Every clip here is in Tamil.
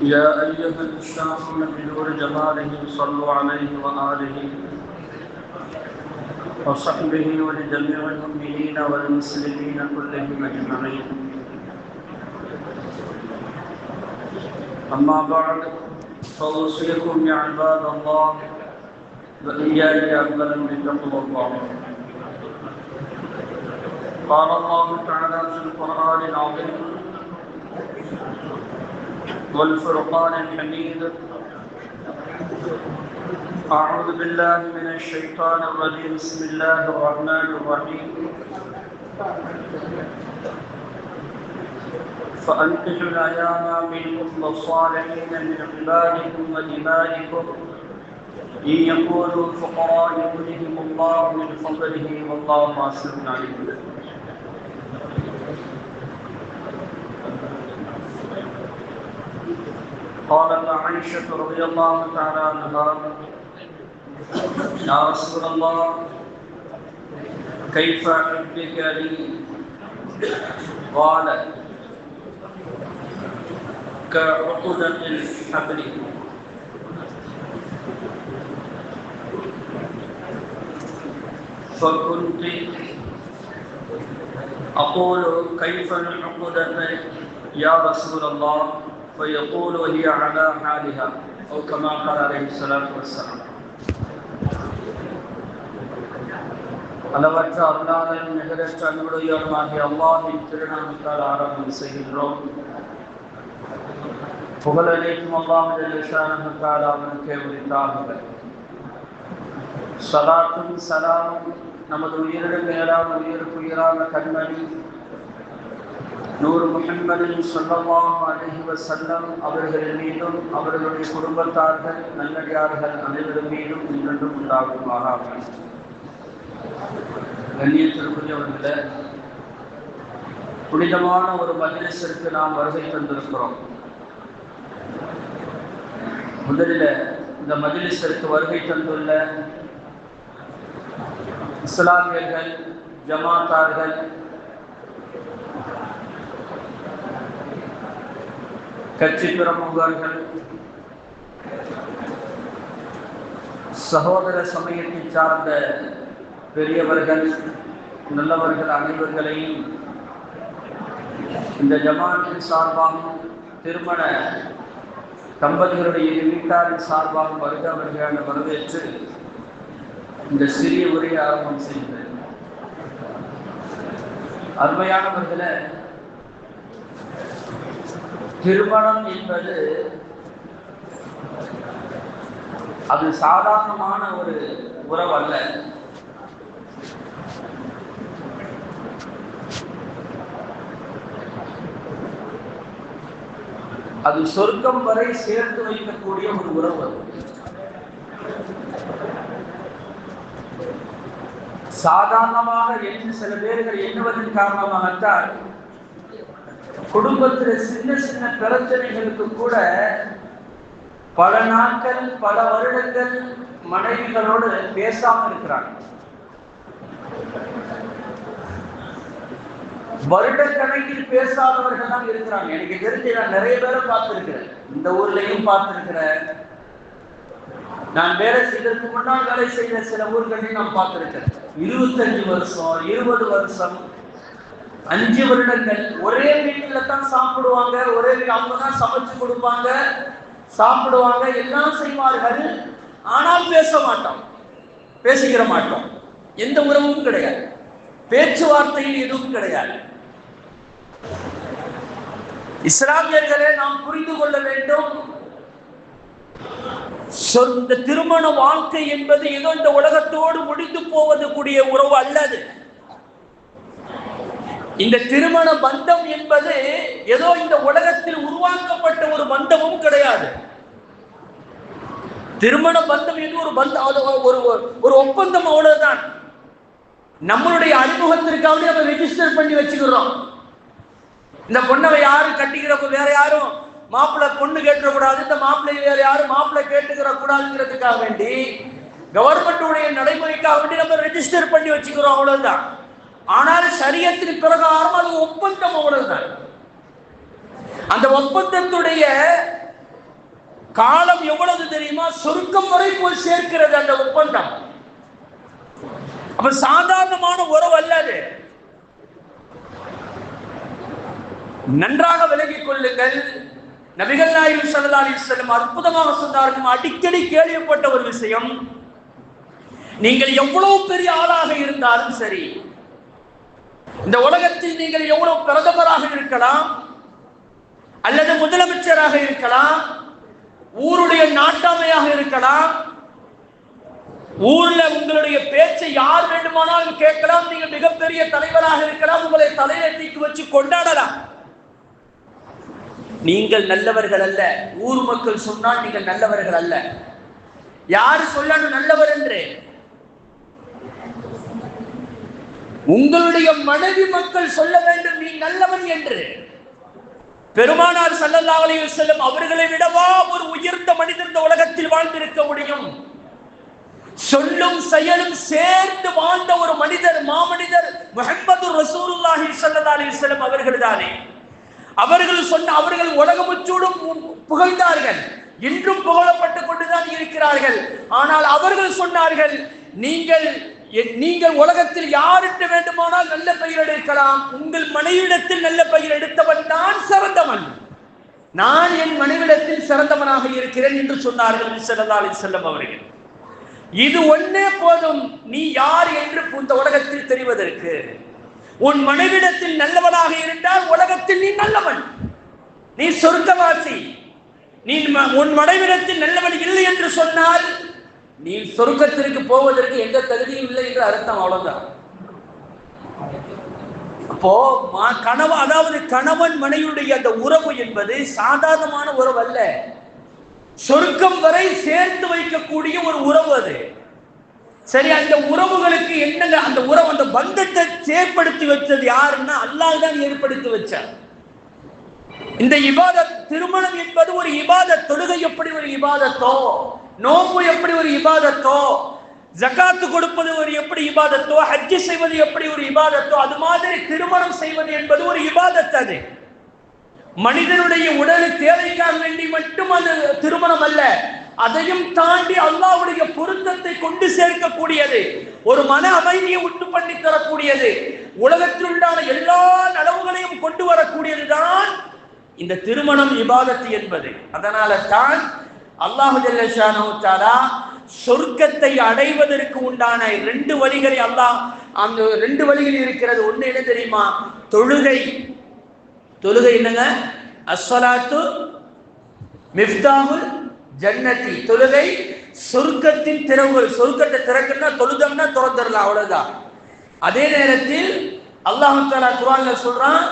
يا أيها المشتاقون بنور جماله صلوا عليه وآله وصحبه ولجميع المؤمنين والمسلمين كلهم أجمعين. أما بعد فأوصيكم يا عباد الله وإياي أولا بتقوى الله. قال الله تعالى في القرآن العظيم والفرقان الحميد: أعوذ بالله من الشيطان الرجيم. بسم الله الرحمن الرحيم. فأنكحوا الأيام منكم والصالحين من عبادكم وإمائكم إن يكونوا فقراء يغنيهم الله من فضله والله واسع عليم. قالت عائشة رضي الله تعالى عنها: يا رسول الله كيف أحبك لي؟ قال: كعقدة الحبل. فكنت أقول: كيف العقدة يا رسول الله؟ فيقول: هي على حالها، أو كما قال عليه الصلاة والسلام. அளவற்ற அருளாளன் நிகரற்ற அன்புடையவருமாகிய அல்லாஹ்வின் திருநாமத்தால் ஆரம்பம் செய்கின்றோம். புகழ் அனைத்தும் அல்லாஹ் ஜல்ல ஷானஹு தஆலா அவனுக்கே உரித்தாகுக. ஸலாத்தும் ஸலாமும் நமது உயிரினும் மேலான உயிருக்குயிரான கண்மணி நூர் முஹம்மது ஸல்லல்லாஹு அலைஹி வஸல்லம் அவர்களின் மீதும் அவர்களுடைய குடும்பத்தார்கள் நல்லடியார்கள் அனைவரும் மீதும் இன்றும் உண்டாகுமாக. கண்ணியத்திற்குரியவர்களே, புனிதமான ஒரு மஜ்லிஸிற்கு நாம் வருகை தந்திருக்கிறோம். முதலில் இந்த மஜ்லிஸிற்கு வருகை தந்துள்ள இஸ்லாமியர்கள், ஜமாத்தார்கள், கட்சி பிரமுகர்கள், சகோதர சமயத்தை சார்ந்த பெரியவர்கள், நல்லவர்கள் அனைவர்களையும் இந்த ஜமாத்தின் சார்பாகவும் திருமண தம்பதிகளுடைய வீட்டாரின் சார்பாகவும் வருகிறவர்களான வரவேற்று இந்த சிறிய உரையை ஆரம்பம் செய்கிறேன். அருமையானவர்களே, திருமணம் என்பது அது சாதாரணமான ஒரு உறவு அல்ல. அது சொர்க்கம் வரை சேர்த்து வைக்கக்கூடிய ஒரு உறவு. சாதாரணமாக என்று சில பேர்கள் எண்ணுவதன் காரணமாகத்தான் குடும்பத்தில் சின்ன சின்ன பிரச்சனைகளுக்கு கூட பல நாட்கள் பல வருடங்கள் மனைவிகளோடு பேசாமல் இருக்கிறாங்க. வருடக்கணக்கில் பேசாதவர்கள் தான் இருக்கிறாங்க. எனக்கு தெரிஞ்சு நான் நிறைய பேரை பார்த்திருக்கிறேன். இந்த ஊர்லயும் பார்த்திருக்கிறேன். நான் வேலை செய்ததற்கு முன்னால் வேலை செய்த சில ஊர்களையும் நான் பார்த்திருக்கிறேன். 25 வருஷம் 20 வருஷம் 5 வருடங்கள் ஒரே வீட்டில தான் சாப்பிடுவாங்க. ஒரே அவங்க தான் சமைச்சு கொடுப்பாங்க, சாப்பிடுவாங்க, எல்லாம் செய்வார்கள். ஆனால் பேச மாட்டோம், பேசிக்கிற மாட்டோம். எந்த உறவும் கிடையாது, பேச்சுவார்த்தையில் எதுவும் கிடையாது. இஸ்லாமியர்களே, நாம் புரிந்து கொள்ள வேண்டும், இந்த திருமண வாழ்க்கை என்பது ஏதோ இந்த உலகத்தோடு முடிந்து போவது கூடிய உறவு அல்லது. இந்த திருமண பந்தம் என்பது ஏதோ இந்த உலகத்தில் உருவாக்கப்பட்ட ஒரு பந்தமும் கிடையாது. திருமண பந்தம் என்று ஒரு பந்தம், ஒரு ஒப்பந்தம், அவ்வளவுதான். நம்மளுடைய அறிமுகத்திற்காக நம்ம ரெஜிஸ்டர் பண்ணி வச்சுக்கிறோம். இந்த பொண்ணை யாரு கட்டிக்கிறப்ப வேற யாரும் மாப்பிள்ளை பொண்ணு கேட்டுக்கூடாது, இந்த மாப்பிள்ளை வேற யாரும் மாப்பிள்ளை கேட்டுக்கிற கூடாதுங்கிறதுக்காக வேண்டி கவர்மெண்ட்டுடைய நடைமுறைக்காக வேண்டி நம்ம ரெஜிஸ்டர் பண்ணி வச்சுக்கிறோம், அவ்வளவுதான். ஆனால் ஷரியத்தின் பிரகாரம் அது ஒப்பந்தம், அவ்வளவுதான். அந்த ஒப்பந்தத்துடைய காலம் எவ்வளவு தெரியுமா? சொர்க்கம் வரை போய் சேர்க்கிறது அந்த ஒப்பந்தம். அப்ப சாதாரணமான உறவு அல்லது. நன்றாக விளங்கிக் கொள்ளுங்கள். நபிகள் நாயகம் ஸல்லல்லாஹு அலைஹி வஸல்லம் அற்புதமாக சொன்னார்கள். அடிக்கடி கேள்விப்பட்ட ஒரு விஷயம், நீங்கள் எவ்வளவு பெரிய ஆளாக இருந்தாலும் சரி, இந்த உலகத்தில் நீங்கள் எவ்வளவு பிரதமராக இருக்கலாம், அல்லது முதலமைச்சராக இருக்கலாம், ஊருடைய நாட்டாமையாக இருக்கலாம், ஊர்ல உங்களுடைய பேச்சை யார் வேண்டுமானாலும் கேட்கலாம், நீங்க மிகப்பெரிய தலைவராக இருக்கலாம், உங்களை தலையெழுத்திக்கு வச்சு கொண்டாடலாம். நீங்கள் நல்லவர்கள் அல்ல. ஊர் மக்கள் சொன்னால் நீங்கள் நல்லவர்கள் அல்ல. யாரு சொல்லணும் நல்லவர் என்று? உங்களுடைய மனைவி மக்கள் சொல்ல வேண்டும் நீ நல்லவன் என்று. பெருமானார் ஸல்லல்லாஹு அலைஹி வஸல்லம் அவர்களை விடவா ஒரு உயர்ந்த மனிதர் இந்த உலகத்தில் வாழ்ந்திருக்க முடியும்? சொல்லும் செயலும் சேர்ந்து வாழ்ந்த ஒரு மனிதர், மாமனிதர் முஹம்மது ரசூலுல்லாஹி ஸல்லல்லாஹு அலைஹி வஸல்லம் அவர்கள் தானே. அவர்கள் உலகமுச்சூடும் புகழ்ந்தார்கள், இன்றும் புகழப்பட்டுக் கொண்டுதான் இருக்கிறார்கள். ஆனால் அவர்கள் சொன்னார்கள், நீங்கள் உலகத்தில் யாரிட்டு வேண்டுமானால் நல்ல பெயர் எடுக்கலாம், உங்கள் மனைவிடத்தில் நல்ல பெயர் எடுத்தவன் தான் சிறந்தவன், நான் என் மனைவிடத்தில் சிறந்தவனாக இருக்கிறேன் என்று சொன்னார்கள் ஸல்லல்லாஹு அலைஹி வஸல்லம் அவர்கள். இது ஒன்னே போதும் நீ யார் என்று இந்த உலகத்தில் தெரிவதற்கு. உன் மனைவிடத்தில் நல்லவனாக இருந்தால் உலகத்தில் நீ நல்லவன், நீ சொர்க்கவாசி. நீ உன் மனைவிடத்தில் நல்லவன் இல்லை என்று சொன்னால் நீ சொர்க்கத்திற்கு போவதற்கு எந்த தகுதியும் இல்லை என்று அர்த்தம். அவ்வளவுதான். அப்போ அதாவது கணவன் மனைவியுடைய அந்த உறவு என்பது சாதாரணமான உறவு அல்ல. சொர்க்கம் வரை சேர்த்து வைக்கக்கூடிய ஒரு உறவு அது. சரி, அந்த உறவுகளுக்கு என்னங்க அந்த உறவு, அந்த பந்தத்தை ஏற்படுத்தி வச்சது யாருன்னா அல்லாஹ் தான் ஏற்படுத்தி வச்சார். இந்த இபாதத், திருமணம் என்பது ஒரு இபாதத். தொழுகை எப்படி ஒரு இபாதத்தோ, நோன்பு எப்படி ஒரு இபாதத்தோ, ஜகாத்து கொடுப்பது ஒரு எப்படி இபாதத்தோ, ஹஜ் செய்வது எப்படி ஒரு இபாதத்தோ, அது மாதிரி திருமணம் செய்வது என்பது ஒரு இபாதத். அது மனிதனுடைய உடல் தேவைக்காக வேண்டி மட்டும் அது திருமணம் அல்ல, அதையும் தாண்டி அல்லாஹ்வுடைய பொருத்தத்தை கொண்டு சேர்க்கக்கூடியது, ஒரு மன அமைதியை உண்டு பண்ணி தரக்கூடியது, உலகத்தில் உண்டான எல்லா நலவுகளையும் கொண்டு வரக்கூடியதுதான் இந்த திருமணம் இபாதத் என்பது. அதனால தான் அல்லாஹ் ஜல்ல ஷானஹு தஆலா சொர்க்கத்தை அடைவதற்கு உண்டான 2 வழிகளை அல்லாஹ், அந்த 2 வழிகள் இருக்கிறது. ஒண்ணு என்ன தெரியுமா? தொழுகை. தொழுகை என்னங்க? அஸ்ஸலாத்து மிஃப்தாஹுல் ஜன்னதி. தொழுகை சொர்க்கத்தின் திறவுகள். சொர்க்கத்தை திறக்கணும்னா தொழுதம்னா திறந்துடலாம், அவ்வளவுதான். அதே நேரத்தில் அல்லாஹ் தஆலா குர்ஆன்ல சொல்றான்,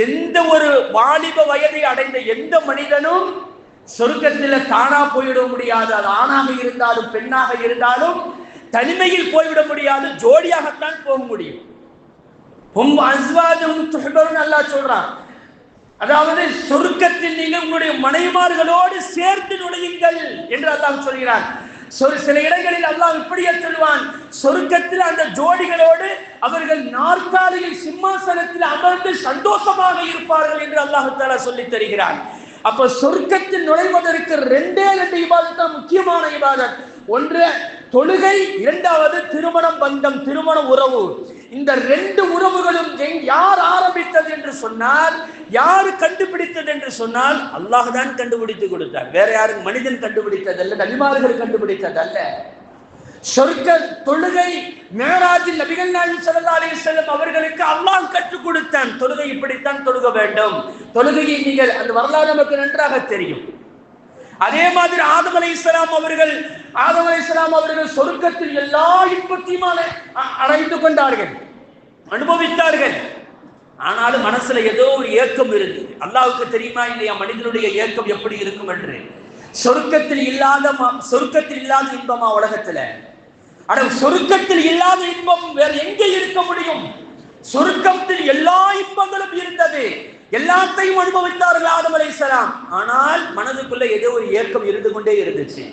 எந்த ஒரு வாலிப வயதை அடைந்த எந்த மனிதனும் சொர்க்கத்தில் தானா போய்விட முடியாது. அது ஆணாக இருந்தாலும் பெண்ணாக இருந்தாலும் தனிமையில் போய்விட முடியாது, ஜோடியாகத்தான் போக முடியும். அல்லாஹ் சொல்றான், அதாவது சொர்க்கத்தில் நீங்கள் உங்களுடைய மனைவிமார்களோடு சேர்த்து நுழையுங்கள் என்று அல்லாஹ் சொல்கிறான். சில இடங்களில் அல்லாஹ் இப்படியே சொல்வான், சொர்க்கத்தில் அந்த ஜோடிகளோடு அவர்கள் நாற்காலியில் சிம்மாசனத்தில் அமர்ந்து சந்தோஷமாக இருப்பார்கள் என்று அல்லாஹ் தஆலா சொல்லித் தருகிறான். அப்ப சொர்க்கத்தில் நுழைவதற்கு 2 இபாதத் தான் முக்கியமான இபாதத். ஒன்று தொழுகை, இரண்டாவது திருமணம் பந்தம், திருமண உறவு. இந்த 2 உறவுகளும் யார் ஆரம்பித்தது என்று சொன்னால், யாரு கண்டுபிடித்தது என்று சொன்னால் அல்லாஹ் தான் கண்டுபிடித்து கொடுத்தார். வேற யாரும் மனிதன் கண்டுபிடித்தது அல்ல, நபிமார்கள் கண்டுபிடித்தது அல்ல. சொர்க்க தொழுகை மேராஜில் நபிகள் நாயகம் ஸல்லல்லாஹு அலைஹி வஸல்லம் அவர்களுக்கு அல்லாஹ் கற்றுக் கொடுத்தான். தொழுகை இப்படித்தான் தொழுக வேண்டும். தொழுகையை நீங்கள், அந்த வரலாறு நமக்கு நன்றாக தெரியும். அதே மாதிரி ஆதம் அலைஹிஸ்ஸலாம் அவர்கள் சொர்க்கத்தில் எல்லா இன்பத்தையும் அடைந்து கொண்டார்கள், அனுபவித்தார்கள். ஆனாலும் மனசுல ஏதோ ஒரு ஏக்கம் இருந்து, அல்லாஹ்வுக்கு தெரியுமா இல்லையா மனிதனுடைய ஏக்கம் எப்படி இருக்கும் என்று. சொர்க்கத்தில் இல்லாத இன்பமா உலகத்துல? ஆனா சொர்க்கத்தில் இல்லாத இன்பம் வேற எங்கே இருக்க முடியும்? சொர்க்கத்தில் எல்லா இன்பங்களும் இருந்தது, எல்லாத்தையும் அனுபவித்தார்கள் ஆதம் அலைஹிஸ்ஸலாம். ஆனால் மனதுக்குள்ள ஏதோ ஒரு ஏக்கம் இருந்து கொண்டே இருந்துச்சு.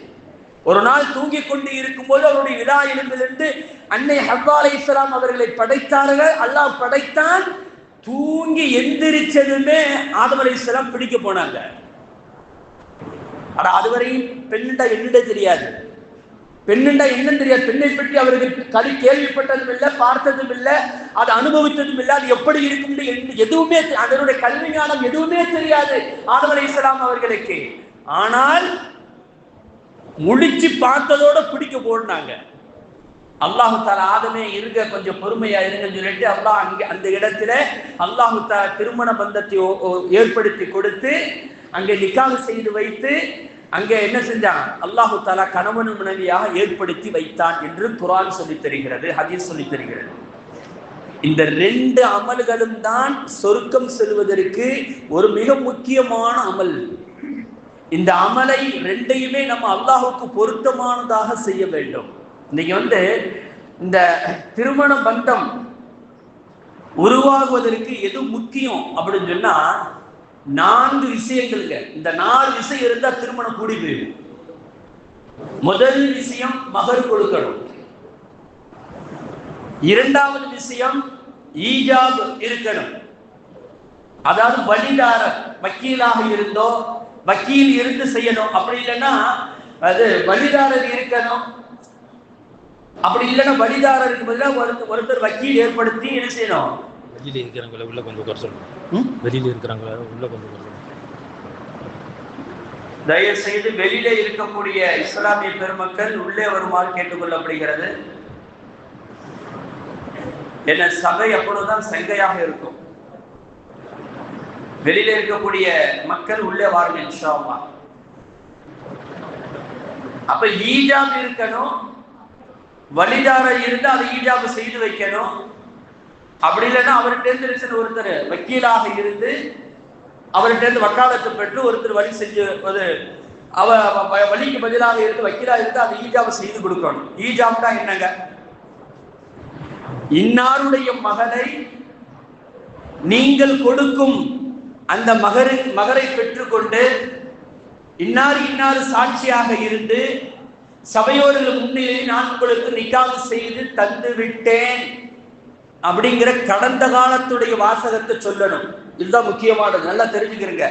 ஒரு நாள் தூங்கிக் கொண்டு இருக்கும் போது அவருடைய விழா எலும்பிலிருந்து அன்னை ஹவ்வா அலைஹிஸ்ஸலாம் அவர்களை படைத்தார்கள். அல்லாஹ் படைத்தான். தூங்கி எந்திரிச்சதுமே ஆதம் அலைஹிஸ்ஸலாம் பிடிக்க போனாங்க. ஆனா அதுவரையும் பெண்ணுண்டா என்னிட தெரியாது, பெண்ணுண்டா என்னன்னு தெரியாது. பெண்ணை பற்றி அவர்கள் கேள்விப்பட்டதும் இல்லை, பார்த்ததும் இல்லை, அதை அனுபவித்ததும் இல்லை. அது எப்படி இருக்கும் எதுவுமே, அதனுடைய கல்வி ஞானம் எதுவுமே தெரியாது ஆதம் அலைஹிஸ்ஸலாம் அவர்களுக்கு. ஆனால் முடிச்சு பார்த்ததோட பிடிக்க போனாங்க. அல்லாஹு தஆலா ஆதமே இருங்க, கொஞ்சம் பொறுமையா இருங்கன்னு சொல்லிட்டு அல்லாஹ் அங்கே அந்த இடத்துல அல்லாஹு தஆலா திருமண பந்தத்தை ஏற்படுத்தி கொடுத்து அங்கே நிக்காஹ் செய்து வைத்து அங்கே என்ன செஞ்சான், அல்லாஹு தஆலா கணவன் மனைவியாக ஏற்படுத்தி வைத்தான் என்று குர்ஆன் சொல்லி தருகிறது, ஹதீஸ் சொல்லி தருகிறது. இந்த ரெண்டு அமல்களும் தான் சொர்க்கம் செல்வதற்கு ஒரு மிக முக்கியமான அமல். இந்த அமலை ரெண்டையுமே நம்ம அல்லாஹுக்கு பொருத்தமானதாக செய்ய வேண்டும். இன்னைக்கு இந்த திருமண பந்தம் உருவாகுவதற்கு எது முக்கியம் அப்படின்னு சொன்னா 4 விஷயங்களுங்க. இந்த 4 விஷயம் இருந்தா திருமணம் கூடி போயிடும். முதல் விஷயம் மகர் கொடுக்கணும். இரண்டாவது விஷயம் ஈஜாப் இருக்கணும், அதாவது வழிதாரர் வக்கீலாக இருந்தோ வக்கீல் இருந்து செய்யணும். அப்படி இல்லைன்னா அது வழிதாரர் இருக்கணும். அப்படி இல்லைன்னா வழிதாரருக்கு பதிலாக ஒருத்தர் வக்கீல் ஏற்படுத்தி என்ன செய்யணும். வெளியில இருக்கிறவங்கள உள்ள கொஞ்சம் குறை சொல்லணும். வெளியில இருக்கிறவங்கள உள்ள கொஞ்சம் குறை சொல்லணும். தயவு செய்து வெளியில இருக்கக்கூடிய இஸ்லாமிய பெருமக்கள் உள்ளே வருமாறு கேட்டுக்கொள்ளப்படுகிறது. என்ன சபை அப்பொழுதுதான் சங்கையாக இருக்கும். வெளியில இருக்கக்கூடிய மக்கள் உள்ளே வாருங்க இன்ஷா அல்லாஹ். அப்ப ஈஜாப் இருக்கணும், வழிதார இருந்து அதை ஈஜாப் செய்து வைக்கணும். அப்படி இல்லைன்னா அவர்கிட்ட ஒருத்தர் வக்கீலாக இருந்து அவர்கிட்ட வக்காலத்து பெற்று ஒருத்தர் வழி செஞ்சு வழிக்கு பதிலாக இருந்து வக்கீலா இருந்து அதை ஈஜாப் செய்து கொடுக்கணும். ஈஜாப்னா என்னங்க, இன்னாருடைய மகனை நீங்கள் கொடுக்கும் அந்த மகரை பெற்றுக்கொண்டு இன்னார் சாட்சியாக இருந்து சபையோர்கள் முன்னிலையில் நான் உங்களுக்கு நிக்காஹ் செய்து தந்து விட்டேன் அப்படிங்கிற கடந்த காலத்துடைய வாசகத்தை சொல்லணும். இதுதான் முக்கியமானது, நல்லா தெரிஞ்சுக்கிறீங்க.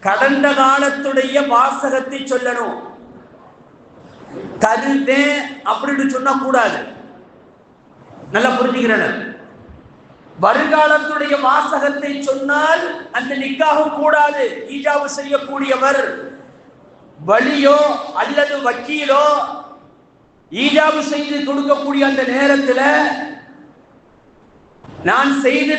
கடந்த காலத்துடைய வாசகத்தை சொல்லணும். தருவேன் அப்படின்னு சொன்னா கூடாது, நல்லா புரிஞ்சுக்கிறேன். வருங்காலத்துடைய வாசகத்தை சொன்னால் அந்த நிக்காஹும் கூடாது. ஈஜாவு செய்யக்கூடியவர் வலியோ அல்லது வக்கீலோ ஈஜாவு செய்து கொடுக்கக்கூடிய அந்த நேரத்தில் நான் செய்து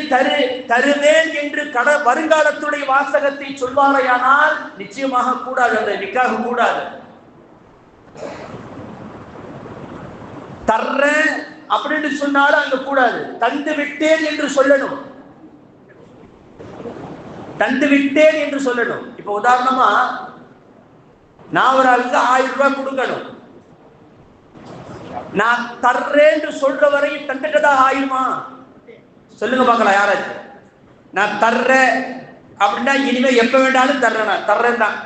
தருவேன் என்று வருங்காலத்துடைய வாசகத்தை சொல்வாரையானால் நிச்சயமாக கூடாது, அந்த நிக்காஹ் கூடாது. தர்றேன் அப்படின்னு சொன்னாலும் அங்க கூடாது. தந்து விட்டேன் என்று சொல்லணும், தந்து விட்டேன் என்று சொல்லணும். இப்ப உதாரணமா நான் ஒரு ஆளுக்கு 1000 ரூபாய் கொடுக்கணும். நான் தர்றேன் என்று சொல்ற வரையும் தந்துட்டதா ஆயுமா? சொல்லுங்க பார்க்கலாம் யாராச்சும். நான் தர்றேன் அப்படின்னா இனிமே எப்ப வேண்டாலும் தர்றேன் தான்,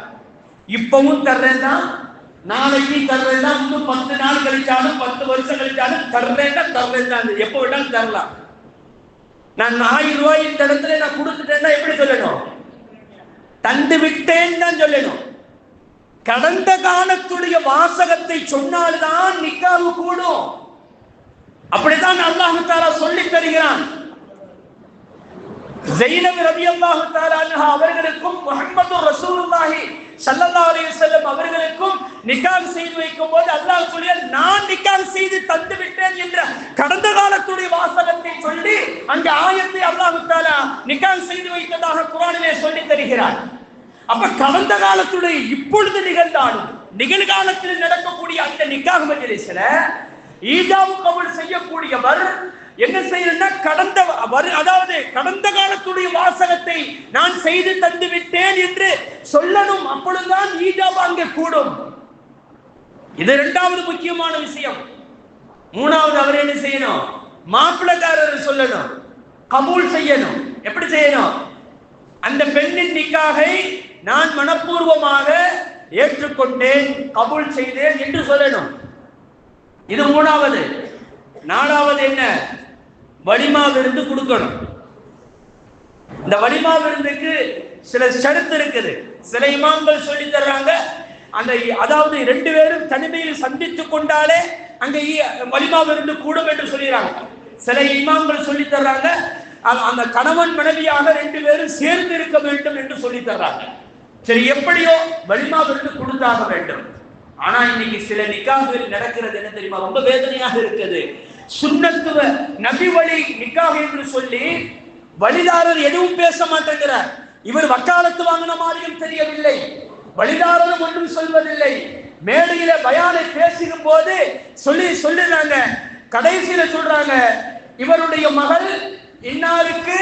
இப்பவும் தர்றேன் தான், நாளைக்கு தர்றேன் தான், இன்னும் 10 நாள் கழிச்சாலும் 10 வருஷம் கழிச்சாலும் தர்றேன் தான், எப்ப வேண்டாலும் தரலாம். நான் 1000 ரூபாய் இந்த இடத்துல நான் கொடுத்துட்டேன்னா எப்படி சொல்லணும்? தந்து விட்டேன் தான் சொல்லணும். கடந்த காலத்துடைய வாசகத்தை சொன்னால்தான் நிக்காஹ் கூடும். அப்படித்தான் அல்லாஹ் தஆலா சொல்லி தருகிறான். ஸைனப் ரலியல்லாஹு தஆலா அன்ஹா அவர்களுக்கும் முஹம்மது ரசூலுல்லாஹி ஸல்லல்லாஹு அலைஹி வஸல்லம் அவர்களுக்கும் நிக்காஹ் செய்து வைக்கும் போது அல்லாஹ் சொல்லியார், நான் நிக்காஹ் செய்து தந்து விட்டேன் என்ற கடந்த காலத்துடைய வாசகத்தை சொல்லி அந்த ஆயத்தை அல்லாஹ் தஆலா நிக்காஹ் செய்து வைத்ததாக குர்ஆனிலே சொல்லி தருகிறார். அப்ப கடந்த காலத்துடைய இப்பொழுது நிகழ்ந்தாலும் நிகழ்காலத்தில் நடக்கக்கூடிய அந்த நிக்காஹ் மஜ்லிஸ்ல ஈஜாப் கபூல் செய்யக்கூடியவர் என்ன செய்யணும்னா அதாவது கடந்த காலத்துடைய வாசகத்தை நான் செய்து தந்து விட்டேன் என்று சொல்லணும். அப்பொழுதுதான் ஈஜாப் அங்கே கூடும். இது 2வது முக்கியமான விஷயம். 3வது அவர் என்ன செய்யணும்? மாப்பிள்ளைக்காரர் சொல்லணும், கபூல் செய்யணும். எப்படி செய்யணும்? அந்த பெண்ணின் நிக்காஹை நான் மனப்பூர்வமாக ஏற்றுக்கொண்டேன், கபூல் செய்தேன் என்று சொல்லணும். இது 3வது. 4வது என்ன? வலிமா விருந்து கொடுக்கணும். இந்த வலிமா விருந்துக்கு சில ஷரத்து இருக்குது. சில இமாம்கள் சொல்லி தர்றாங்க, அந்த அதாவது 2 பேரும் தனிமையில் சந்தித்துக் கொண்டாலே அங்க வலிமா விருந்து கூடும் என்று சொல்லிடுறாங்க. சில இமாம்கள் சொல்லி தர்றாங்க அந்த கணவன் மனைவியாக 2 பேரும் சேர்ந்து இருக்க வேண்டும் என்று சொல்லி தர்றாங்க. சரி, எப்படியோ வலிமா விருந்து கொடுத்தாக வேண்டும். ஆனா இன்னைக்கு சில நிக்காஹ்கள் நடக்கிறது என்ன தெரியுமா? ரொம்ப வேதனையாக இருக்குது. சுன்னத்துவ நபி வழி நிக்காஹ் என்று சொல்லி வழிதாரர் எதுவும் பேச மாட்டேங்கிறார். இவர் வக்காலத்து வாங்கின மாதிரியும் தெரியவில்லை, வழிதாரரும் ஒன்றும் சொல்வதில்லை. மேடையில பயானை பேசும் போது சொல்லிடுறாங்க, கடைசியில சொல்றாங்க, இவருடைய மகள் இன்னாருக்கு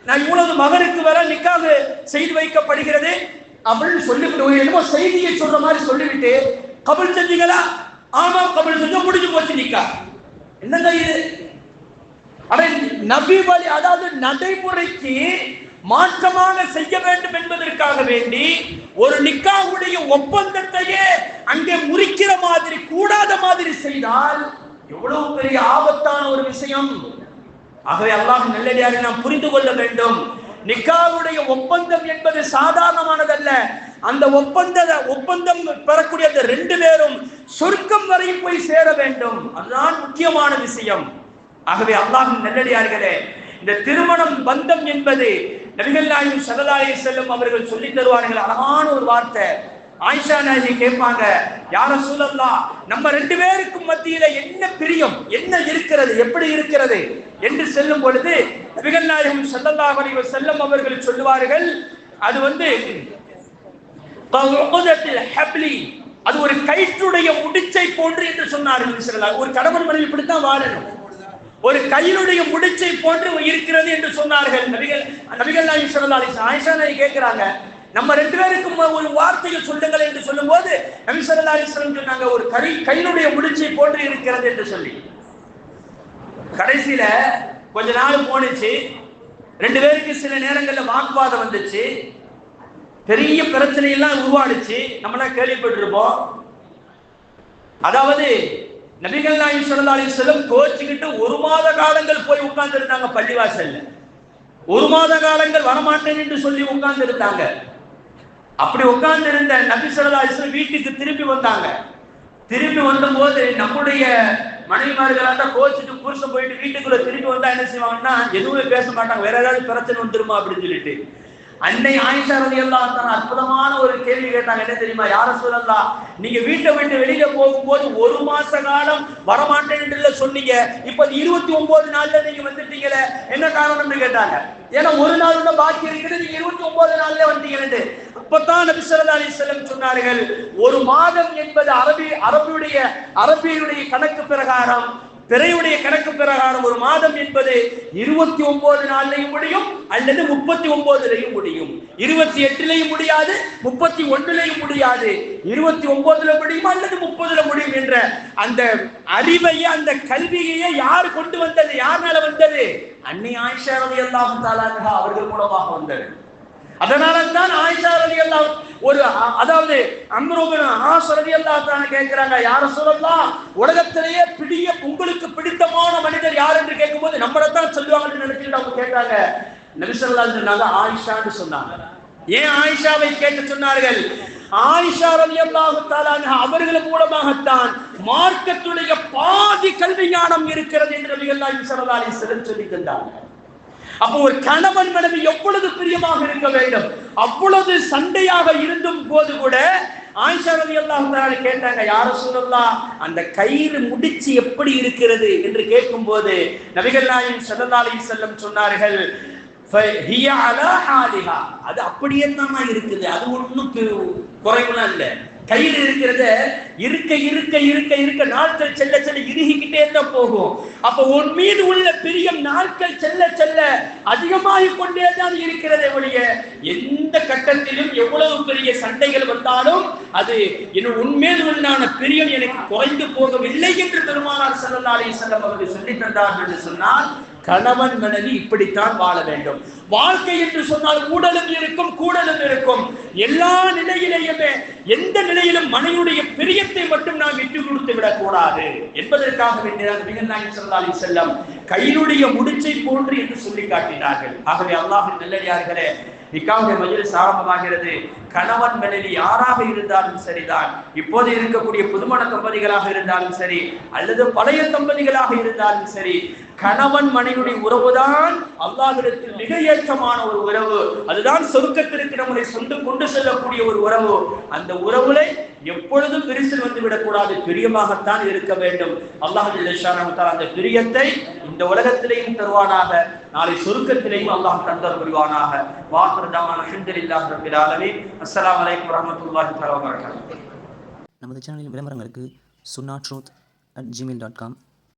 நான் இவ்வளவு மகனுக்கு வர நிக்காஹ் செய்து வைக்கப்படுகிறது அப்படின்னு சொல்லிவிட்டு என்னமோ செய்தியை சொல்ற மாதிரி சொல்லிவிட்டு, கபுல் செஞ்சீங்களா? ஆமா கபுல் செஞ்ச, முடிஞ்சு போச்சு நிக்காஹ். என்னங்க இது? நபி வழி, அதாவது நடைமுறைக்கு மாற்றமாக செய்ய வேண்டும் என்பதற்காக வேண்டி ஒரு நிக்காஹுடைய ஒப்பந்தத்தையே அங்கே முறிக்கிற மாதிரி, கூடாத மாதிரி செய்தால் எவ்வளவு பெரிய ஆபத்தான ஒரு விஷயம். ஆகவே அல்லாஹ் நல்லடியாக நாம் புரிந்து கொள்ள வேண்டும், நிக்காஹுடைய ஒப்பந்தம் என்பது சாதாரணமானதல்ல. அந்த ஒப்பந்தம் பெறக்கூடிய அந்த 2 பேரும் சொர்க்கம் வரை போய் சேர வேண்டும். அதுதான் முக்கியமான விஷயம். ஆகவே அல்லாஹ் நல்லடியார்களே, இந்த திருமணம் பந்தம் என்பது நபிகள் நாயகம் ஸல்லல்லாஹு அலைஹி வஸல்லம் அவர்கள் சொல்லி தருவார்கள். அழகான ஒரு வார்த்தை. ஆயிஷா நாயகி கேட்பாங்க, யா ரசூலல்லாஹ், நம்ம 2 பேருக்கும் மத்தியில என்ன பிரியம், என்ன இருக்கிறது, எப்படி இருக்கிறது என்று சொல்லும் பொழுது நபிகள் நாயகம் ஸல்லல்லாஹு அலைஹி வஸல்லம் அவர்கள் சொல்லுவார்கள், அது அது ஒரு கயிற்றுடைய முடிச்சை போன்று என்று சொன்னார்கள். ஒரு கணவன் மனைவி இப்படித்தான் வாழணும், ஒரு கையிலுடைய முடிச்சை போன்று இருக்கிறது என்று சொன்னார்கள் நபிகள் நாயகம் ஸல்லல்லாஹு அலைஹி வஸல்லம். ஆயிஷா நாயகி கேட்கிறாங்க, நம்ம 2 பேருக்கும் ஒரு வார்த்தைகள் சொல்லுங்கள் என்று சொல்லும் போது நபி ஸல்லல்லாஹு அலைஹி வஸல்லம் சொன்னாங்க, ஒரு கையிலுடைய முடிச்சை போன்று இருக்கிறது என்று சொல்லி. கடைசியில கொஞ்ச நாள் போனுச்சு, 2 பேருக்கு சில நேரங்கள்ல வாக்குவாதம் வந்துச்சு, பெரிய பிரச்சனை எல்லாம் உருவாடுச்சு. நம்மளாம் கேள்விப்பட்டிருப்போம். அதாவது நபிகள் நாயகம் ஸல்லல்லாஹு அலைஹி வஸல்லம் கோச்சிக்கிட்டு 1 மாத காலங்கள் போய் உட்கார்ந்து இருந்தாங்க பள்ளிவாசல்ல. 1 மாத காலங்கள் வரமாட்டேன் என்று சொல்லி உட்கார்ந்து இருந்தாங்க. அப்படி உட்கார்ந்து இருந்த நபி ஸல்லல்லாஹு அலைஹி வஸல்லம் வீட்டுக்கு திரும்பி வந்தாங்க. திரும்பி வந்தபோது நம்முடைய மனைவிமார்களாக கோச்சிட்டு புருஷன் போயிட்டு வீட்டுக்குள்ள திரும்பி வந்தா என்ன செய்வாங்கன்னா, எதுவுமே பேச மாட்டாங்க, வேற ஏதாவது பிரச்சனை வந்துருமா அப்படின்னு சொல்லிட்டு. அன்னை ஆயிஷா ரலியல்லாஹு அன்ஹா அற்புதமான ஒரு கேள்வி கேட்டாங்க. என்ன தெரியுமா? யா ரசூலல்லாஹ், நீங்க வீட்டை விட்டு வெளியில போகும்போது 1 மாச காலம் வரமாட்டேன் என்று சொன்னீங்க, இப்ப 29 நாள்ல நீங்க வந்துட்டீங்களே, என்ன காரணம்னு கேட்டாங்க. ஏன்னா 1 நாள் தான் பாக்கி இருக்குது, நீங்க 29 நாள்ல வந்தீங்கன்னு. அப்பதான் நபி ஸல்லல்லாஹு அலைஹி வஸல்லம் சொன்னார்கள், 1 மாதம் என்பது அரபியுடைய கணக்கு பிரகாரம், பிறையுடைய கணக்கு பிரகாரம் 1 மாதம் என்பது 29 நாள்லையும் முடியும் அல்லது 39லையும் முடியும், 28லையும் முடியாது, 31லையும் முடியாது, 29ல முடியும் அல்லது 30ல முடியும் என்ற அந்த அறிவையை, அந்த கல்வியையே யார் கொண்டு வந்தது? யாரால வந்தது? அன்னை ஆயிஷா ரலியல்லாஹு தஆலா அன்ஹா அவர்கள் மூலமாக வந்தது. அதனால தான் ஆயிஷா ரலியல்லாஹு அதாவது அம்ரு இப்னு ஆஸ் ரலியல்லாஹு தஆலா கேக்குறாங்க, யா ரசூலல்லாஹ், உலகத்திலேயே உங்களுக்கு பிடித்தமான மனிதர் யார் என்று கேட்கும்போது நம்மள தான் சொல்லுவாங்கன்னு நினைச்சிட்டு அவங்க கேட்டாங்க. நபி ஸல்லல்லாஹு அலைஹி வஸல்லம் ஆயிஷான்னு சொன்னாங்க. ஏன் ஆயிஷாவை கேட்டு சொன்னார்கள்? ஆயிஷா ரலியல்லாஹு தஆலா அன்ஹா அவர்கள் மூலமாகத்தான் மார்க்கத்துடைய பாதி கல்வி ஞானம் இருக்கிறது என்று நபிகள் நாயகம் ஸல்லல்லாஹு அலைஹி வஸல்லம் சொல்லி தந்தாங்க. அப்போ ஒரு கணவன் மனைவி எவ்வளவு பிரியமாக இருக்க வேண்டும். அவ்வளவு சண்டையாக இருந்தும் போது கூட ஆயிஷா ரலியல்லாஹு தஆலா கேட்டாங்க, யா ரசூலல்லாஹ், அந்த கயிறு முடிச்சு எப்படி இருக்கிறது என்று கேட்கும்போது நபிகள் நாயகம் ஸல்லல்லாஹு அலைஹி வஸல்லம் சொன்னார்கள், ஃபஹிய அலா ஹாலிஹா, அது அப்படியே தான் இருக்குது, அது ஒண்ணும் குறைவுலாம் இல்லை. கயிறு இருக்கிறது இருக்க இருக்க இருக்க இருக்க நாட்கள் செல்ல செல்ல இறுகிக்கிட்டே தான் போகும். அப்ப உன் மீது உள்ள பிரியம் நாட்கள் செல்ல செல்ல அதிகமாகிக் கொண்டே தான் இருக்கிறதே ஒழிய எந்த கட்டத்திலும் எவ்வளவு பெரிய சண்டைகள் வந்தாலும் அது உன்மீது உண்டான பிரியம் எனக்கு குறைந்து போகவில்லை என்று பெருமானார் ஸல்லல்லாஹு அலைஹி வஸல்லம் அவர்கள் சொல்லி தந்தார்கள் என்று சொன்னால், கணவன் மனைவி இப்படித்தான் வாழ வேண்டும். வாழ்க்கை என்று சொன்னால் ஊடலும் இருக்கும், கூடலும் இருக்கும். எல்லா நிலையிலேயுமே எந்த நிலையிலும் மனைவியுடைய பிரியத்தை மட்டும் நாம் விட்டு கொடுத்து விடக் கூடாது என்பதற்காக வேண்டியதாக நபிகள் நாயகம் ஸல்லல்லாஹு அலைஹி வஸல்லம் கையிலுடைய முடிச்சை போன்று என்று சொல்லி காட்டினார்கள். ஆகவே அல்லாஹ்வின் நல்லடியார்களே, நிக்காஹுடைய மஜ்லிஸ் ஆரம்பமாகிறது. கணவன் மனைவி யாராக இருந்தாலும் சரிதான், இப்போது இருக்கக்கூடிய புதுமண தம்பதிகளாக இருந்தாலும் சரி அல்லது பழைய தம்பதிகளாக இருந்தாலும் சரி, கணவன் மனைவியுடைய உறவுதான் அல்லாஹ்விடத்தில் மிக ஏற்றமான ஒரு உறவு. அதுதான் சொர்க்கத்திற்கு நம்மளை கொண்டு செல்லக்கூடிய ஒரு உறவு. அந்த உறவுல எப்பொழுதும் விரிசல் வந்து விடக்கூடாது, பிரியமாகத்தான் இருக்க வேண்டும். அல்லாஹ் ஜல்ல ஷானஹு தஆலா அந்த பிரியத்தை இந்த உலகத்திலேயும் தருவானாக, நாளை சொர்க்கத்திலேயும் அல்லாஹ் தந்தர் புரிவானாக. வாஹிரு தஅவானா அல்ஹம்துலில்லாஹி ரப்பில் ஆலமீன். அஸ்ஸலாமு அலைக்கும் வரஹ்மத்துல்லாஹி தஆலா வபரகாத்துஹு. நமது சேனலில் விளம்பரங்களுக்கு sunnatruth@gmail.com